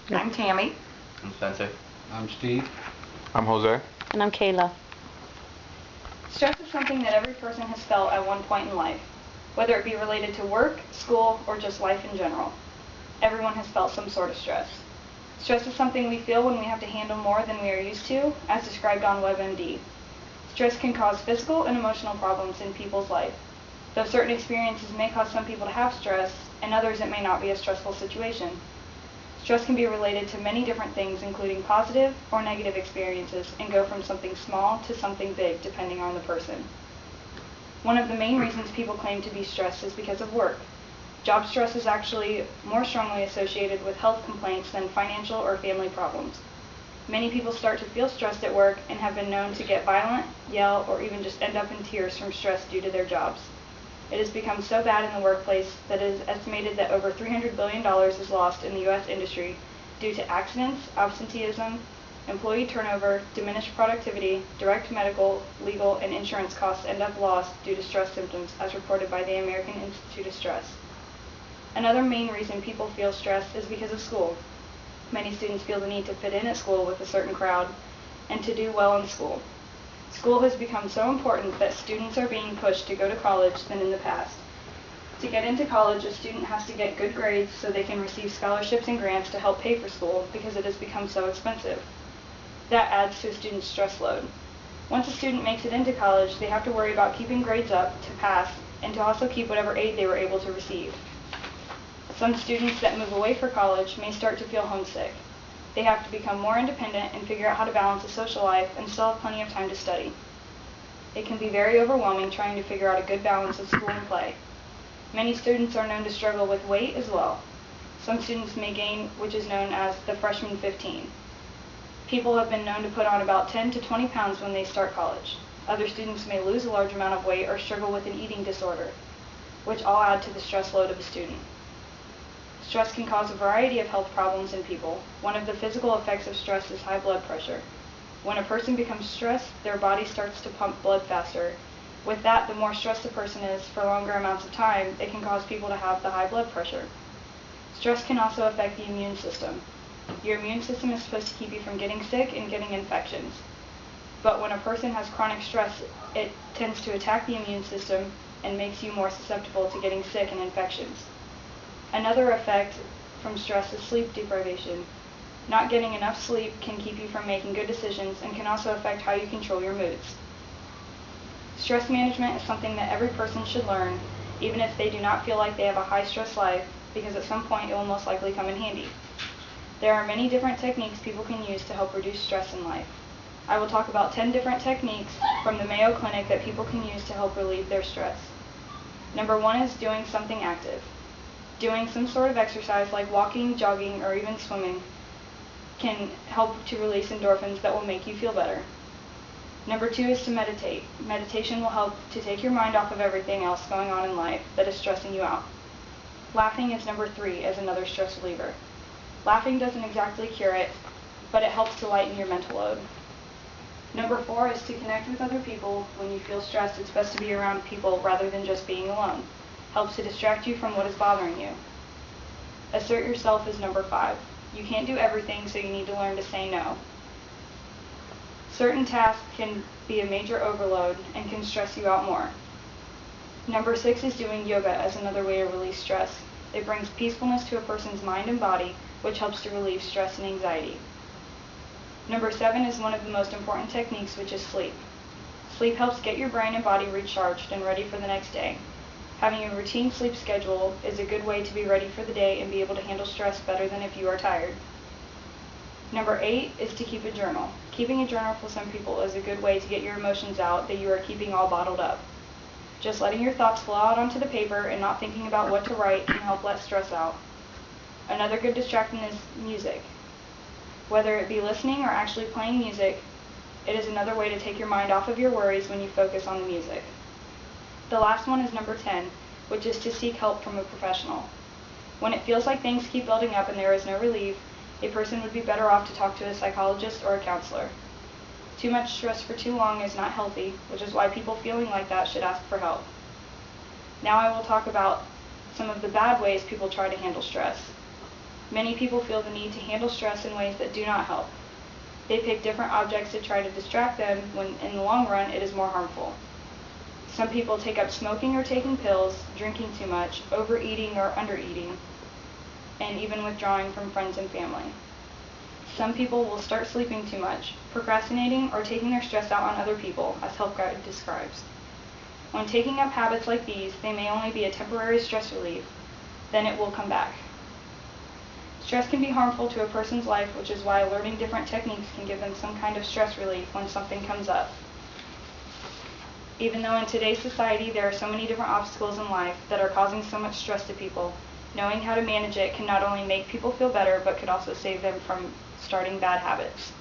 I'm Tammy. I'm Spencer. I'm Steve. I'm Jose. And I'm Kayla. Stress is something that every person has felt at one point in life, whether it be related to work, school, or just life in general. Everyone has felt some sort of stress. Stress is something we feel when we have to handle more than we are used to, as described on WebMD. Stress can cause physical and emotional problems in people's life. Though certain experiences may cause some people to have stress, and others it may not be a stressful situation. Stress can be related to many different things, including positive or negative experiences, and go from something small to something big, depending on the person. One of the main reasons people claim to be stressed is because of work. Job stress is actually more strongly associated with health complaints than financial or family problems. Many people start to feel stressed at work and have been known to get violent, yell, or even just end up in tears from stress due to their jobs. It has become so bad in the workplace that it is estimated that over $300 billion is lost in the U.S. industry due to accidents, absenteeism, employee turnover, diminished productivity, direct medical, legal, and insurance costs end up lost due to stress symptoms, as reported by the American Institute of Stress. Another main reason people feel stressed is because of school. Many students feel the need to fit in at school with a certain crowd and to do well in school. School has become so important that students are being pushed to go to college than in the past. To get into college, a student has to get good grades so they can receive scholarships and grants to help pay for school because it has become so expensive. That adds to a student's stress load. Once a student makes it into college, they have to worry about keeping grades up to pass and to also keep whatever aid they were able to receive. Some students that move away for college may start to feel homesick. They have to become more independent and figure out how to balance a social life and still have plenty of time to study. It can be very overwhelming trying to figure out a good balance of school and play. Many students are known to struggle with weight as well. Some students may gain, which is known as the freshman 15. People have been known to put on about 10 to 20 pounds when they start college. Other students may lose a large amount of weight or struggle with an eating disorder, which all add to the stress load of a student. Stress can cause a variety of health problems in people. One of the physical effects of stress is high blood pressure. When a person becomes stressed, their body starts to pump blood faster. With that, the more stressed a person is for longer amounts of time, it can cause people to have the high blood pressure. Stress can also affect the immune system. Your immune system is supposed to keep you from getting sick and getting infections. But when a person has chronic stress, it tends to attack the immune system and makes you more susceptible to getting sick and infections. Another effect from stress is sleep deprivation. Not getting enough sleep can keep you from making good decisions and can also affect how you control your moods. Stress management is something that every person should learn, even if they do not feel like they have a high-stress life, because at some point it will most likely come in handy. There are many different techniques people can use to help reduce stress in life. I will talk about 10 different techniques from the Mayo Clinic that people can use to help relieve their stress. Number 1 is doing something active. Doing some sort of exercise like walking, jogging, or even swimming can help to release endorphins that will make you feel better. Number 2 is to meditate. Meditation will help to take your mind off of everything else going on in life that is stressing you out. Laughing is number 3 as another stress reliever. Laughing doesn't exactly cure it, but it helps to lighten your mental load. Number 4 is to connect with other people. When you feel stressed, it's best to be around people rather than just being alone. Helps to distract you from what is bothering you. Assert yourself is number 5. You can't do everything, so you need to learn to say no. Certain tasks can be a major overload and can stress you out more. Number 6 is doing yoga as another way to release stress. It brings peacefulness to a person's mind and body, which helps to relieve stress and anxiety. Number 7 is one of the most important techniques, which is sleep. Sleep helps get your brain and body recharged and ready for the next day. Having a routine sleep schedule is a good way to be ready for the day and be able to handle stress better than if you are tired. Number 8 is to keep a journal. Keeping a journal for some people is a good way to get your emotions out that you are keeping all bottled up. Just letting your thoughts flow out onto the paper and not thinking about what to write can help let stress out. Another good distraction is music. Whether it be listening or actually playing music, it is another way to take your mind off of your worries when you focus on the music. The last one is number 10, which is to seek help from a professional. When it feels like things keep building up and there is no relief, a person would be better off to talk to a psychologist or a counselor. Too much stress for too long is not healthy, which is why people feeling like that should ask for help. Now I will talk about some of the bad ways people try to handle stress. Many people feel the need to handle stress in ways that do not help. They pick different objects to try to distract them when in the long run it is more harmful. Some people take up smoking or taking pills, drinking too much, overeating or undereating, and even withdrawing from friends and family. Some people will start sleeping too much, procrastinating, or taking their stress out on other people, as Help Guide describes. When taking up habits like these, they may only be a temporary stress relief, then it will come back. Stress can be harmful to a person's life, which is why learning different techniques can give them some kind of stress relief when something comes up. Even though in today's society there are so many different obstacles in life that are causing so much stress to people, knowing how to manage it can not only make people feel better, but could also save them from starting bad habits.